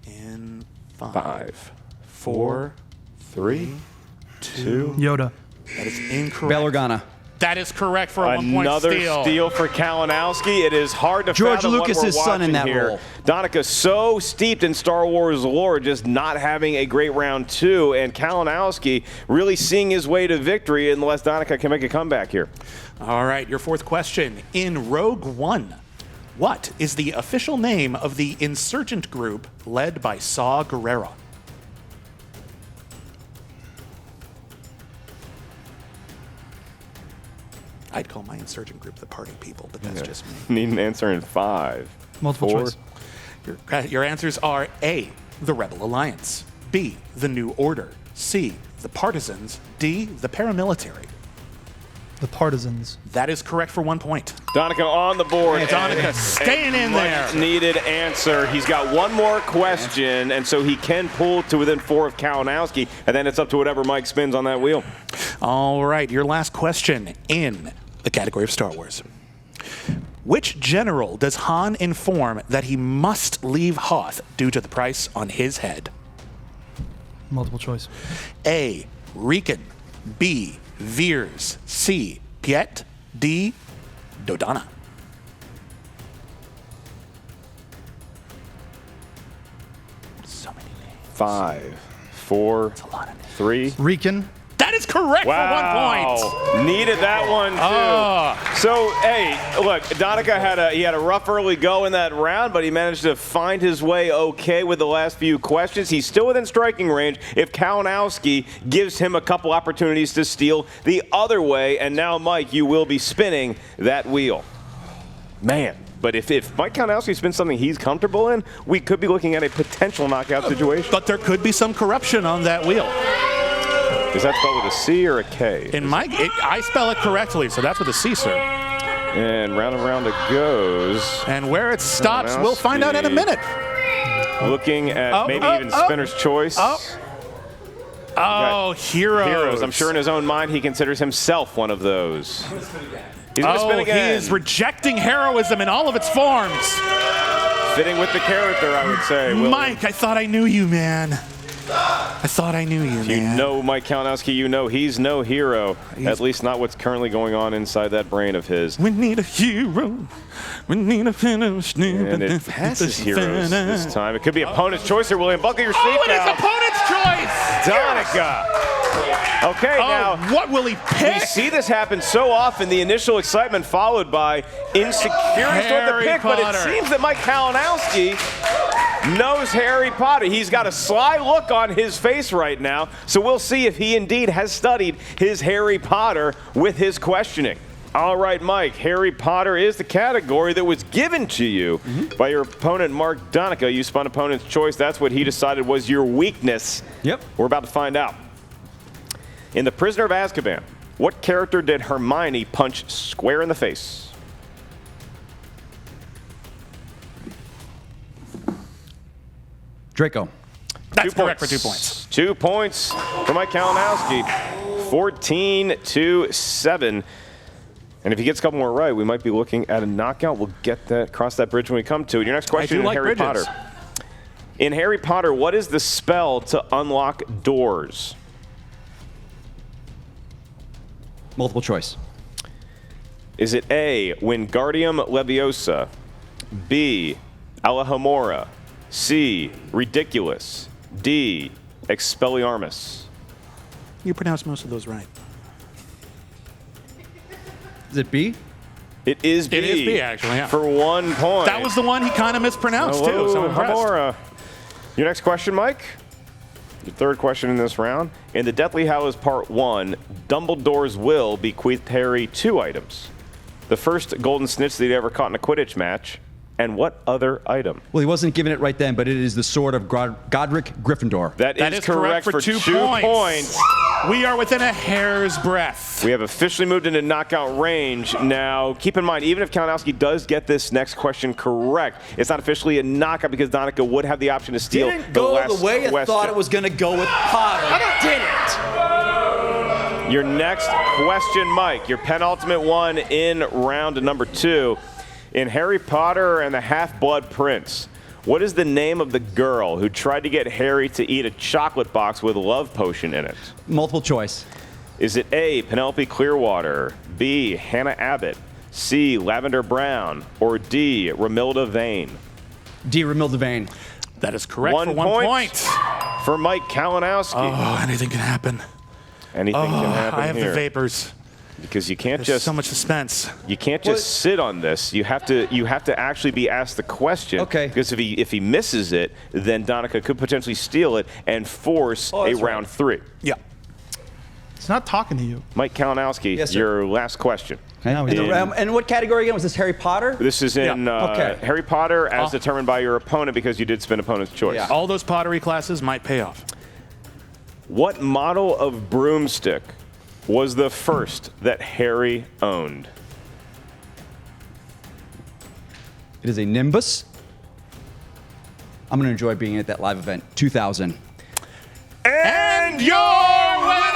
Speaker 13: In 5, 4, 3, 2.
Speaker 15: Yoda.
Speaker 13: That is incorrect.
Speaker 3: Bail Organa.
Speaker 13: That is correct for a 1-point
Speaker 4: Another
Speaker 13: steal.
Speaker 4: steal for Kalinowski. It is hard to
Speaker 3: George
Speaker 4: fathom
Speaker 3: Lucas's
Speaker 4: what we're
Speaker 3: son in
Speaker 4: watching
Speaker 3: that
Speaker 4: here.
Speaker 3: role.
Speaker 4: Donica so steeped in Star Wars lore, just not having a great round 2, and Kalinowski really seeing his way to victory unless Donica can make a comeback here.
Speaker 13: All right, your fourth question. In Rogue One, what is the official name of the insurgent group led by Saw Gerrera? I'd call my insurgent group the party people, but that's just me.
Speaker 4: Need an answer in 5,
Speaker 15: Multiple
Speaker 4: 4.
Speaker 15: choice.
Speaker 13: Your answers are A, the Rebel Alliance, B, the New Order, C, the Partisans, D, the Paramilitary.
Speaker 15: The Partisans.
Speaker 13: That is correct for 1 point.
Speaker 4: Donica on the board.
Speaker 13: And Donica staying in there.
Speaker 4: Needed answer. He's got one more question, and so he can pull to within 4 of Kalinowski, and then it's up to whatever Mike spins on that wheel.
Speaker 13: All right, your last question in the category of Star Wars. Which general does Han inform that he must leave Hoth due to the price on his head?
Speaker 15: Multiple choice.
Speaker 13: A, Riken, B, Veers, C, Piet, D, Dodonna. So many names. 5, 4, 3.
Speaker 15: Riken.
Speaker 13: That is correct for 1 point.
Speaker 4: Needed that one too. So, hey, look, Donica had a rough early go in that round, but he managed to find his way okay with the last few questions. He's still within striking range if Kalinowski gives him a couple opportunities to steal the other way. And now, Mike, you will be spinning that wheel. Man. But if Mike Kalinowski spins something he's comfortable in, we could be looking at a potential knockout situation.
Speaker 13: But there could be some corruption on that wheel.
Speaker 4: Is that spelled with a C or a K?
Speaker 13: I spell it correctly, so that's with a C, sir.
Speaker 4: And round and round it goes.
Speaker 13: And where it stops, we'll find out in a minute.
Speaker 4: Looking at maybe even Spinner's Choice.
Speaker 13: Oh, heroes.
Speaker 4: I'm sure in his own mind he considers himself one of those. He's going to spin again.
Speaker 13: He is rejecting heroism in all of its forms.
Speaker 4: Fitting with the character, I would say.
Speaker 13: Mike, I thought I knew you, man. I thought I knew you,
Speaker 4: You
Speaker 13: man.
Speaker 4: know Mike Kalinowski, you know he's no hero. At least not what's currently going on inside that brain of his.
Speaker 13: We need a hero. We need a finish.
Speaker 4: And it passes heroes this time. It could be opponent's choice here, William. Buckle your seatbelt.
Speaker 13: Oh, it is opponent's choice!
Speaker 4: Donica. Okay, now.
Speaker 13: What will he pick?
Speaker 4: We see this happen so often. The initial excitement followed by insecurity toward the pick, but it seems that Mike Kalinowski knows Harry Potter. He's got a sly look on his face right now, so we'll see if he indeed has studied his Harry Potter with his questioning. All right, Mike, Harry Potter is the category that was given to you by your opponent, Mark Donica. You spun opponent's choice. That's what he decided was your weakness.
Speaker 3: Yep.
Speaker 4: We're about to find out. In The Prisoner of Azkaban, what character did Hermione punch square in the face?
Speaker 3: Draco.
Speaker 13: That's correct for 2 points.
Speaker 4: 2 points for Mike Kalinowski. 14-7. And if he gets a couple more right, we might be looking at a knockout. We'll get that, cross that bridge when we come to it. Your next question in Harry Potter. In Harry Potter, what is the spell to unlock doors?
Speaker 3: Multiple choice.
Speaker 4: Is it A, Wingardium Leviosa, B, Alahomora, C, Ridiculous, D, Expelliarmus?
Speaker 13: You pronounced most of those right.
Speaker 3: Is it B?
Speaker 4: It is B.
Speaker 13: It is B, actually, yeah.
Speaker 4: For 1 point.
Speaker 13: That was the one he kind of mispronounced, too. So I'm impressed.
Speaker 4: Homora. Your next question, Mike? Your third question in this round. In the Deathly Hallows Part 1, Dumbledore's will bequeathed Harry 2 items. The first golden snitch that he'd ever caught in a Quidditch match. And what other item?
Speaker 3: Well, he wasn't given it right then, but it is the sword of Godric Gryffindor.
Speaker 4: That is correct for 2 points.
Speaker 13: We are within a hair's breadth.
Speaker 4: We have officially moved into knockout range. Now, keep in mind, even if Kalinowski does get this next question correct, it's not officially a knockout because Donica would have the option to steal
Speaker 3: Didn't
Speaker 4: the
Speaker 3: go
Speaker 4: last
Speaker 3: the way you
Speaker 4: question.
Speaker 3: thought it was going to go with Potter. Didn't.
Speaker 4: Your next question, Mike, your penultimate one in round number 2. In Harry Potter and the Half-Blood Prince, what is the name of the girl who tried to get Harry to eat a chocolate box with a love potion in it?
Speaker 3: Multiple choice.
Speaker 4: Is it A, Penelope Clearwater, B, Hannah Abbott, C, Lavender Brown, or D, Romilda Vane?
Speaker 3: D, Romilda Vane.
Speaker 13: That is correct for 1 point.
Speaker 4: For Mike Kalinowski.
Speaker 13: Oh, anything can happen.
Speaker 4: Anything can happen
Speaker 13: I have
Speaker 4: here.
Speaker 13: the vapors.
Speaker 4: Because you can't
Speaker 13: There's so much suspense.
Speaker 4: You can't just sit on this. You have to actually be asked the question.
Speaker 3: Okay.
Speaker 4: Because if he misses it, then Donica could potentially steal it and force a round 3.
Speaker 13: Yeah.
Speaker 15: It's not talking to you.
Speaker 4: Mike Kalinowski,
Speaker 3: Yes, sir.
Speaker 4: your last question.
Speaker 3: And what category again? Was this Harry Potter?
Speaker 4: This is in Harry Potter as determined by your opponent because you did spin opponent's choice.
Speaker 13: Yeah. All those pottery classes might pay off.
Speaker 4: What model of broomstick was the first that Harry owned?
Speaker 3: It is a Nimbus. I'm going to enjoy being at that live event. 2000.
Speaker 4: And your winner!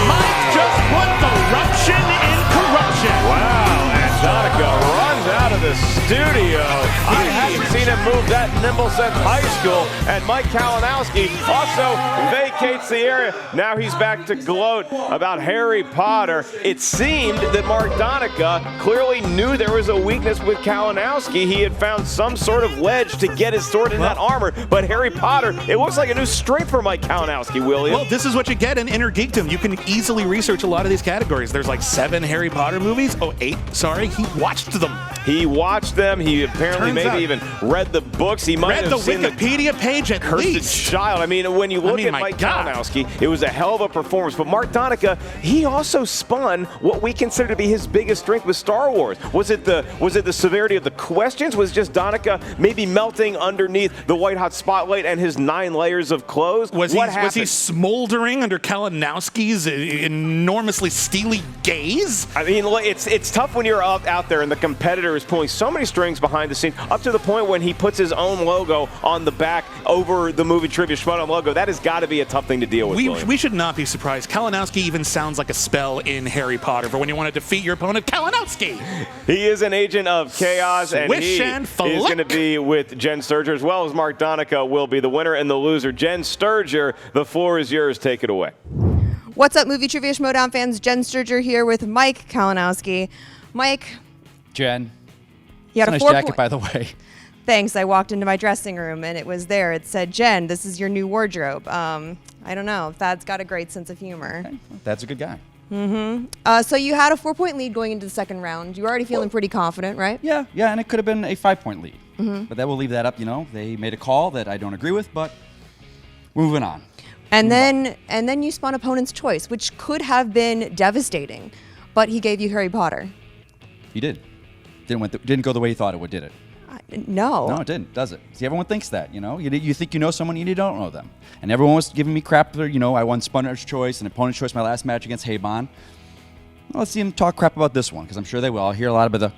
Speaker 13: Mike just put corruption in corruption.
Speaker 4: Wow, and Donica runs out of the studio. I haven't seen him move that nimble since high school. And Mike Kalinowski also vacates the area. Now he's back to gloat about Harry Potter. It seemed that Mark Donica clearly knew there was a weakness with Kalinowski. He had found some sort of ledge to get his sword in that armor. But Harry Potter, it looks like a new strength for Mike Kalinowski, William.
Speaker 13: Well, this is what you get in Inner Geekdom. You can easily research a lot of these categories. There's like 7 Harry Potter movies. Oh, 8. Sorry. He watched them.
Speaker 4: He watched them. He apparently even read the books. He might
Speaker 13: read
Speaker 4: have
Speaker 13: the
Speaker 4: seen
Speaker 13: Wikipedia page at
Speaker 4: Cursed
Speaker 13: least.
Speaker 4: Child. I mean, when you look at Mike Kalinowski, it was a hell of a performance. But Mark Donica, he also spun what we consider to be his biggest strength with Star Wars. Was it the severity of the questions? Was just Donica maybe melting underneath the white hot spotlight and his 9 layers of clothes?
Speaker 13: Was he smoldering under Kalinowski's enormously steely gaze?
Speaker 4: I mean, it's tough when you're out there and the competitor competitor is pulling so many strings behind the scenes, up to the point when he puts his own logo on the back over the Movie Trivia Schmoedown logo. That has got to be a tough thing to deal with.
Speaker 13: We should not be surprised. Kalinowski even sounds like a spell in Harry Potter for when you want to defeat your opponent, Kalinowski.
Speaker 4: He is an agent of chaos, and
Speaker 13: Swish
Speaker 4: he
Speaker 13: and
Speaker 4: is
Speaker 13: flick.
Speaker 4: going to be with Jen Sturger, as well as Mark Donica will be the winner and the loser. Jen Sturger, the floor is yours. Take it away.
Speaker 16: What's up, Movie Trivia Schmoedown fans? Jen Sturger here with Mike Kalinowski. Mike.
Speaker 3: Jen.
Speaker 16: You had
Speaker 3: It's
Speaker 16: a
Speaker 3: nice jacket, by the way.
Speaker 16: Thanks. I walked into my dressing room and it was there. It said, Jen, this is your new wardrobe. I don't know. Thad's got a great sense of humor.
Speaker 3: Okay. That's a good guy.
Speaker 16: Mm-hmm. So you had a 4-point lead going into the second round. You were already feeling pretty confident, right?
Speaker 3: Yeah, and it could have been a 5-point lead.
Speaker 16: Mhm.
Speaker 3: But that will leave that up, They made a call that I don't agree with, but moving on.
Speaker 16: And then you spun opponent's choice, which could have been devastating. But he gave you Harry Potter.
Speaker 3: He did. Didn't go the way he thought it would, did it?
Speaker 16: No.
Speaker 3: No, it didn't, does it? See, everyone thinks that, You think you know someone, you don't know them. And everyone was giving me crap for, I won Spunner's choice and opponent's choice my last match against Haybon. Well, let's see him talk crap about this one, because I'm sure they will. I'll hear a lot of the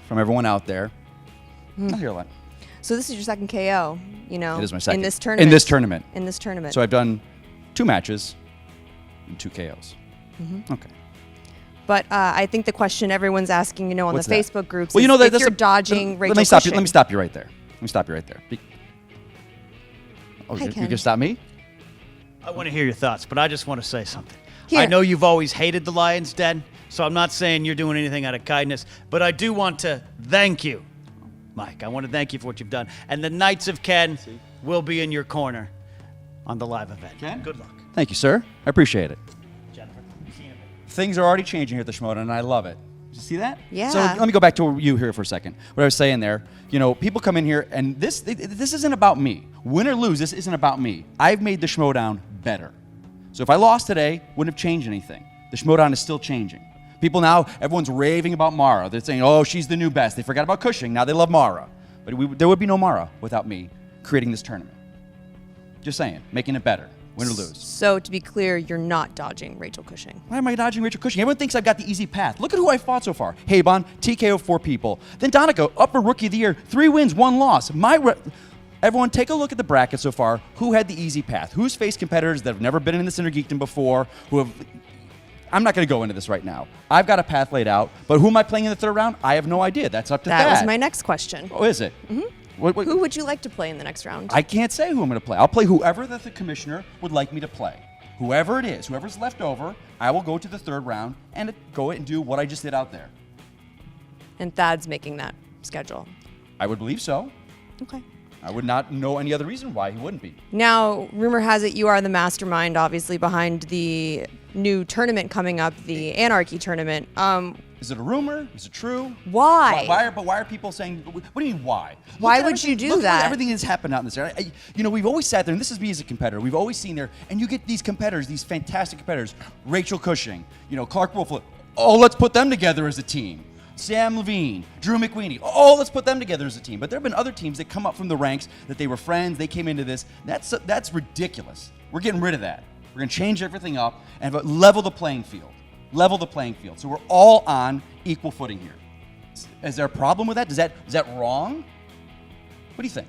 Speaker 3: from everyone out there. I'll hear a lot.
Speaker 16: So this is your second KO,
Speaker 3: It is my second.
Speaker 16: In this tournament. In this tournament.
Speaker 3: So I've done 2 matches and 2 KOs.
Speaker 16: Mhm.
Speaker 3: Okay.
Speaker 16: But I think the question everyone's asking, on
Speaker 3: What's
Speaker 16: the
Speaker 3: that?
Speaker 16: Facebook groups
Speaker 3: Well,
Speaker 16: is
Speaker 3: that's
Speaker 16: if you're dodging Rachel
Speaker 3: Let me stop you.
Speaker 16: Cushing.
Speaker 3: Let me stop you right there. Oh,
Speaker 16: Hi,
Speaker 3: you
Speaker 16: Ken.
Speaker 3: gonna stop me?
Speaker 6: I want to hear your thoughts, but I just want to say something.
Speaker 16: Here.
Speaker 6: I know you've always hated the Lions Den, so I'm not saying you're doing anything out of kindness, but I do want to thank you, Mike. I want to thank you for what you've done. And the Knights of Ken will be in your corner on the live event.
Speaker 3: Ken?
Speaker 6: Good luck.
Speaker 3: Thank you, sir. I appreciate it.
Speaker 6: Jennifer, see you in a bit.
Speaker 3: Things are already changing here at the Schmoedown, and I love it. Did you see that?
Speaker 16: Yeah.
Speaker 3: So let me go back to you here for a second. What I was saying there, people come in here, and this isn't about me. Win or lose, this isn't about me. I've made the Schmoedown better. So if I lost today, wouldn't have changed anything. The Schmoedown is still changing. People now, everyone's raving about Mara. They're saying, oh, she's the new best. They forgot about Cushing. Now they love Mara. But there would be no Mara without me creating this tournament. Just saying, making it better. Win or lose.
Speaker 16: So to be clear, you're not dodging Rachel Cushing.
Speaker 3: Why am I dodging Rachel Cushing? Everyone thinks I've got the easy path. Look at who I fought so far. Haybon, TKO 4 people. Then Donica, up for Rookie of the Year, 3 wins, 1 loss. Everyone take a look at the bracket so far. Who had the easy path? Who's faced competitors that have never been in this Inner Geekdom before? I'm not going to go into this right now. I've got a path laid out, but who am I playing in the third round? I have no idea. That's up to
Speaker 16: That
Speaker 3: Thad.
Speaker 16: was my next question.
Speaker 3: Oh, is it?
Speaker 16: Mm-hmm. Who would you like to play in the next round?
Speaker 3: I can't say who I'm going to play. I'll play whoever that the commissioner would like me to play. Whoever it is, whoever's left over, I will go to the third round and go and do what I just did out there.
Speaker 16: And Thad's making that schedule.
Speaker 3: I would believe so.
Speaker 16: Okay.
Speaker 3: I would not know any other reason why he wouldn't be.
Speaker 16: Now, rumor has it you are the mastermind, obviously, behind the new tournament coming up, the Anarchy Tournament.
Speaker 3: Is it a rumor? Is it true?
Speaker 16: Why?
Speaker 3: Why are people saying? What do you mean why?
Speaker 16: Why
Speaker 3: Look at
Speaker 16: would you do
Speaker 3: look
Speaker 16: that?
Speaker 3: At everything that's happened out in this area. We've always sat there, and this is me as a competitor. We've always seen there, and you get these competitors, these fantastic competitors. Rachel Cushing, Clark Wolf. Oh, let's put them together as a team. Sam Levine, Drew McWeeny. Oh, let's put them together as a team. But there have been other teams that come up from the ranks that they were friends. They came into this. That's ridiculous. We're getting rid of that. We're going to change everything up and level the playing field. Level the playing field. So we're all on equal footing here. Is there a problem with that? Is that wrong? What do you think?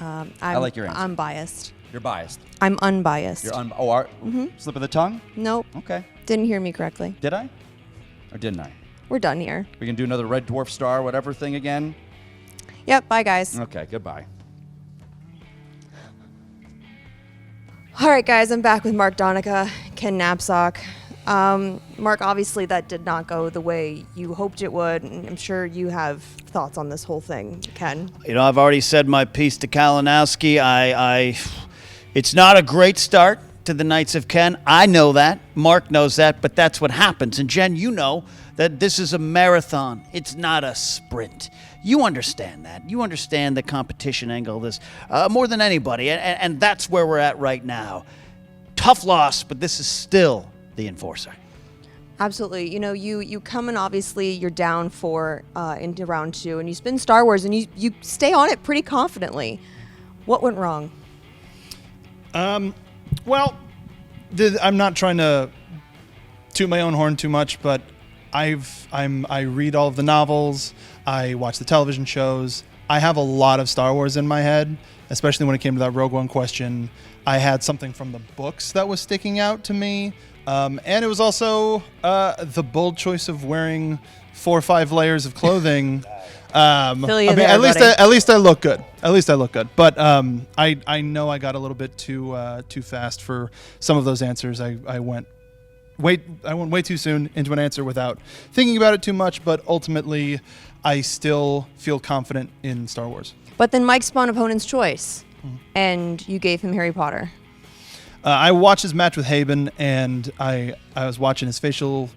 Speaker 3: I like your answer.
Speaker 16: I'm biased.
Speaker 3: You're biased.
Speaker 16: I'm unbiased.
Speaker 3: You're slip of the tongue?
Speaker 16: Nope.
Speaker 3: Okay.
Speaker 16: Didn't hear me correctly.
Speaker 3: Did I? Or didn't I?
Speaker 16: We're done here.
Speaker 3: We can do another Red Dwarf Star, whatever thing again?
Speaker 16: Yep, bye guys.
Speaker 3: Okay, goodbye.
Speaker 16: All right, guys, I'm back with Mark Donica, Ken Knapsack. Mark, obviously that did not go the way you hoped it would, and I'm sure you have thoughts on this whole thing, Ken.
Speaker 6: I've already said my piece to Kalinowski. It's not a great start to the Knights of Ken. I know that. Mark knows that, but that's what happens. And Jen, you know that this is a marathon. It's not a sprint. You understand that. You understand the competition angle of this more than anybody, and that's where we're at right now. Tough loss, but this is still the enforcer.
Speaker 16: Absolutely. You come in, obviously, you're down 4 into round 2, and you spin Star Wars, and you stay on it pretty confidently. What went wrong?
Speaker 15: Well, I'm not trying to toot my own horn too much, but
Speaker 9: I read all of the novels. I watch the television shows. I have a lot of Star Wars in my head, especially when it came to that Rogue One question. I had something from the books that was sticking out to me, and it was also the bold choice of wearing 4 or 5 layers of clothing. At least I look good. But I know I got a little bit too fast for some of those answers. I went way too soon into an answer without thinking about it too much. But ultimately, I still feel confident in Star Wars.
Speaker 16: But then Mike spun opponent's choice, and you gave him Harry Potter.
Speaker 9: I watched his match with Haben, and I was watching his facials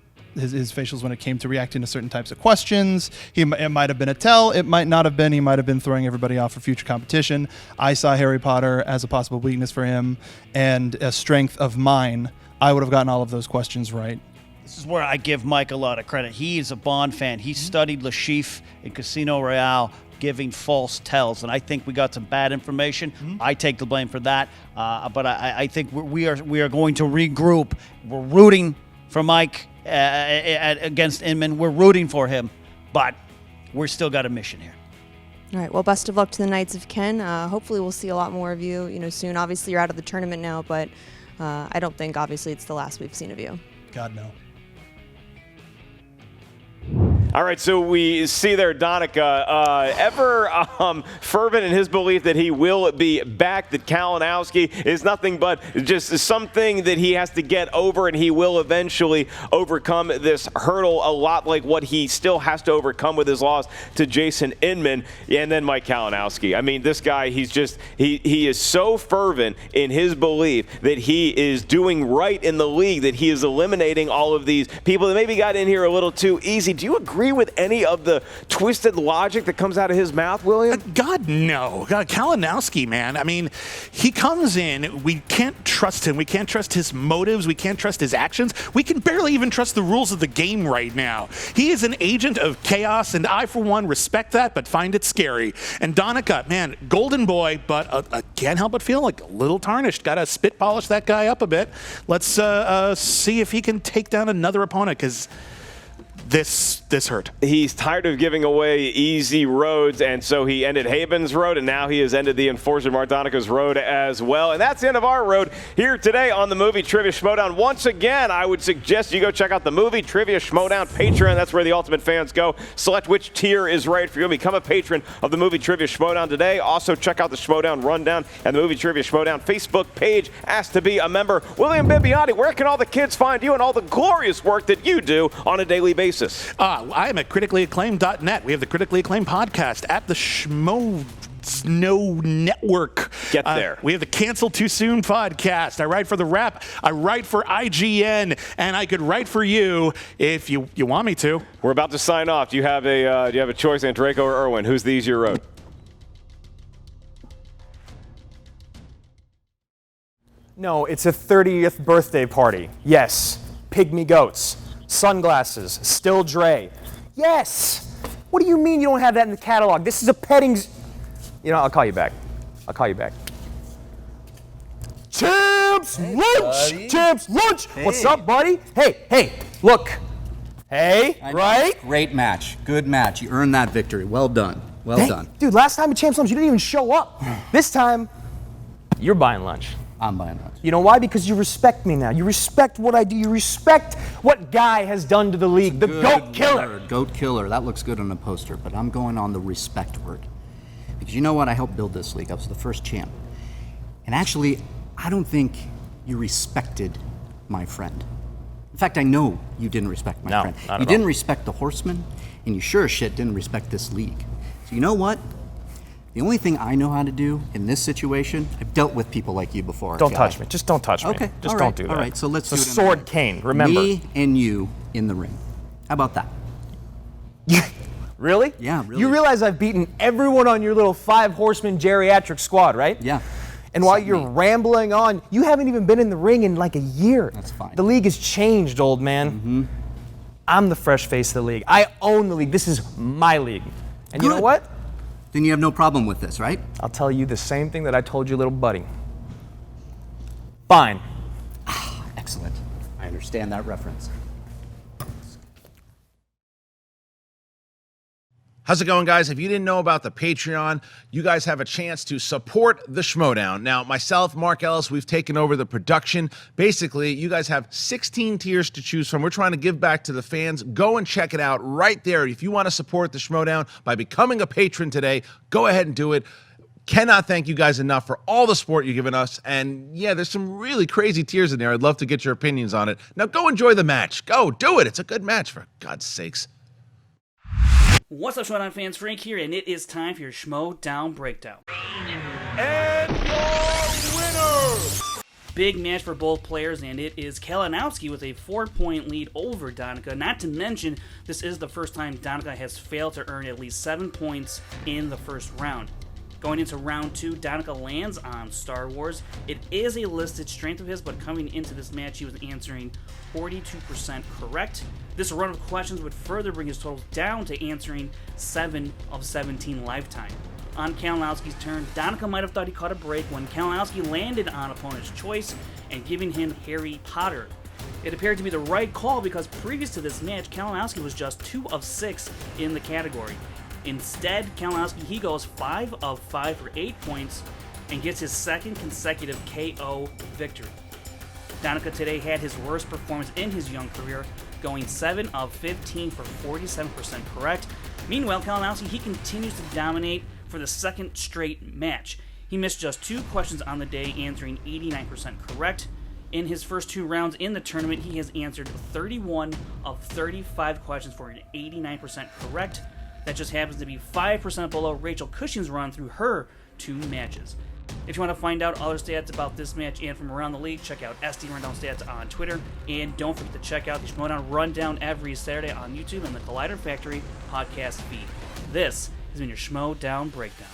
Speaker 9: when it came to reacting to certain types of questions. It might have been a tell, it might not have been. He might have been throwing everybody off for future competition. I saw Harry Potter as a possible weakness for him and a strength of mine. I would have gotten all of those questions right.
Speaker 12: This is where I give Mike a lot of credit. He is a Bond fan. He studied Le Chiffre in Casino Royale, giving false tells, and I think we got some bad information. I take the blame for that, but I think we are going to regroup. We're rooting for Mike against Inman. We're rooting for him, but we're still got a mission here.
Speaker 16: All right. Well, best of luck to the Knights of Ken. Hopefully, we'll see a lot more of you, soon. Obviously, you're out of the tournament now, but I don't think, obviously, it's the last we've seen of you.
Speaker 9: God, no.
Speaker 4: All right, so we see there Donica, ever fervent in his belief that he will be back, that Kalinowski is nothing but just something that he has to get over, and he will eventually overcome this hurdle, a lot like what he still has to overcome with his loss to Jason Inman. And then Mike Kalinowski. I mean, this guy, he is so fervent in his belief that he is doing right in the league, that he is eliminating all of these people that maybe got in here a little too easy. Do you agree with any of the twisted logic that comes out of his mouth, William?
Speaker 13: God, no. God, Kalinowski, man. I mean, he comes in. We can't trust him. We can't trust his motives. We can't trust his actions. We can barely even trust the rules of the game right now. He is an agent of chaos, and I, for one, respect that, but find it scary. And Donica, man, golden boy, but I can't help but feel like a little tarnished. Got to spit polish that guy up a bit. Let's see if he can take down another opponent, because this hurt.
Speaker 4: He's tired of giving away easy roads, and so he ended Haben's road, and now he has ended the Enforcer Mark Donica's road as well. And that's the end of our road here today on the Movie Trivia Schmoedown. Once again, I would suggest you go check out the Movie Trivia Schmoedown Patreon. That's where the ultimate fans go. Select which tier is right for you. Become a patron of the Movie Trivia Schmoedown today. Also, check out the Schmoedown Rundown and the Movie Trivia Schmoedown Facebook page. Ask to be a member. William Bibbiani, where can all the kids find you and all the glorious work that you do on a daily basis?
Speaker 13: I am at criticallyacclaimed.net. We have the Critically Acclaimed podcast at the Schmoedown Network.
Speaker 4: Get there.
Speaker 13: We have the Cancel Too Soon podcast. I write for The Wrap. I write for IGN, and I could write for you if you want me to.
Speaker 4: We're about to sign off. Do you have a choice, Andreko or Irwin? Who's the easier road?
Speaker 17: No, it's a 30th birthday party. Yes. Pygmy goats. Sunglasses. Still Dre. Yes! What do you mean you don't have that in the catalog? This is a petting... I'll call you back. Champs lunch! Champs lunch! Hey. What's up, buddy? Hey, look. Hey, right?
Speaker 3: Great match. Good match. You earned that victory. Well done. Well done.
Speaker 17: Dude, last time at Champs Lunch, you didn't even show up. This time, you're buying lunch.
Speaker 3: I'm buying lunch.
Speaker 17: You know why? Because you respect me now. You respect what I do. You respect what Guy has done to the league. The GOAT Killer.
Speaker 3: Word. GOAT Killer. That looks good on a poster, but I'm going on the respect word. Because you know what? I helped build this league. I was the first champ. And actually, I don't think you respected my friend. In fact, I know you didn't respect my friend. You didn't respect the Horsemen, and you sure as shit didn't respect this league. So you know what? The only thing I know how to do in this situation, I've dealt with people like you before.
Speaker 17: Don't touch me. Just don't touch me.
Speaker 3: Okay.
Speaker 17: Just don't do that.
Speaker 3: All right, so let's do it.
Speaker 17: It's a sword cane, remember.
Speaker 3: Me and you in the ring. How about that?
Speaker 17: Really?
Speaker 3: Yeah, really.
Speaker 17: You realize I've beaten everyone on your little 5-horseman geriatric squad, right?
Speaker 3: Yeah.
Speaker 17: And while you're rambling on, you haven't even been in the ring in like a year.
Speaker 3: That's fine.
Speaker 17: The league has changed, old man.
Speaker 3: Mm-hmm.
Speaker 17: I'm the fresh face of the league. I own the league. This is my league. And you know what?
Speaker 3: Then you have no problem with this, right?
Speaker 17: I'll tell you the same thing that I told your little buddy. Fine.
Speaker 3: Excellent. I understand that reference.
Speaker 8: How's it going, guys? If you didn't know about the Patreon, you guys have a chance to support the Schmoedown. Now, myself, Mark Ellis, we've taken over the production. Basically, you guys have 16 tiers to choose from. We're trying to give back to the fans. Go and check it out right there. If you want to support the Schmoedown by becoming a patron today, go ahead and do it. Cannot thank you guys enough for all the support you've given us. And yeah, there's some really crazy tiers in there. I'd love to get your opinions on it. Now, go enjoy the match. Go, do it. It's a good match, for God's sakes.
Speaker 18: What's up, Schmoedown fans? Frank here, and it is time for your Schmoedown breakdown.
Speaker 14: And your winner!
Speaker 18: Big match for both players, and it is Kalinowski with a 4-point lead over Donica. Not to mention, this is the first time Donica has failed to earn at least 7 points in the first round. Going into round 2, Donica lands on Star Wars. It is a listed strength of his, but coming into this match, he was answering 42% correct. This run of questions would further bring his totals down to answering 7 of 17 lifetime. On Kalinowski's turn, Donica might have thought he caught a break when Kalinowski landed on opponent's choice and giving him Harry Potter. It appeared to be the right call because previous to this match, Kalinowski was just 2 of 6 in the category. Instead, Kalinowski, he goes 5 of 5 for 8 points and gets his second consecutive KO victory. Donica today had his worst performance in his young career, going 7 of 15 for 47% correct. Meanwhile, Kalinowski, he continues to dominate for the second straight match. He missed just 2 questions on the day, answering 89% correct. In his first 2 rounds in the tournament, he has answered 31 of 35 questions for an 89% correct. That just happens to be 5% below Rachel Cushing's run through her 2 matches. If you want to find out other stats about this match and from around the league, check out SD Rundown Stats on Twitter. And don't forget to check out the Schmoedown Rundown every Saturday on YouTube and the Collider Factory podcast feed. This has been your Schmoedown Breakdown.